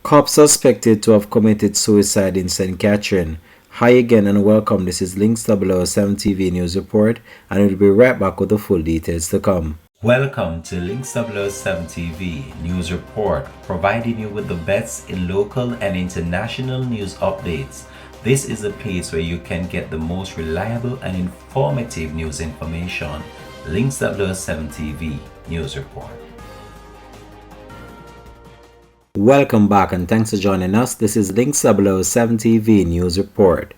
Cop suspected to have committed suicide in St. Catherine. Hi again and welcome. This is Links 007 TV News Report, and we'll be right back with the full details to come. Welcome to Links 007 TV News Report, providing you with the best in local and international news updates. This is a place where you can get the most reliable and informative news information. Links 007 TV News Report. Welcome back and thanks for joining us. This is Links 007 TV News Report.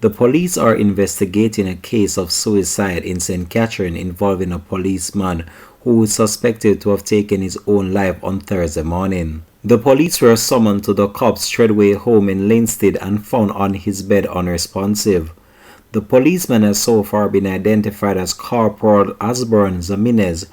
The police are investigating a case of suicide in St. Catherine involving a policeman who is suspected to have taken his own life on Thursday morning. The police were summoned to the cop's Treadway home in Linstead and found on his bed unresponsive. The policeman has so far been identified as Corporal Osbourne Ximines,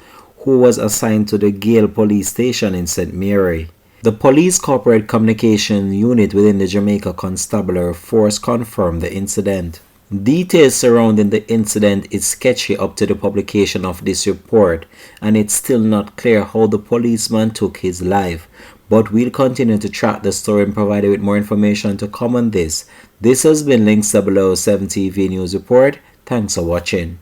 who was assigned to the Gale police station in St. Mary. The police corporate communication unit within the Jamaica Constabulary Force confirmed the incident. Details surrounding the incident is sketchy up to the publication of this report, and it's still not clear how the policeman took his life. But we'll continue to track the story and provide you with more information to come on this. This has been Links 007 TV News Report. Thanks for watching.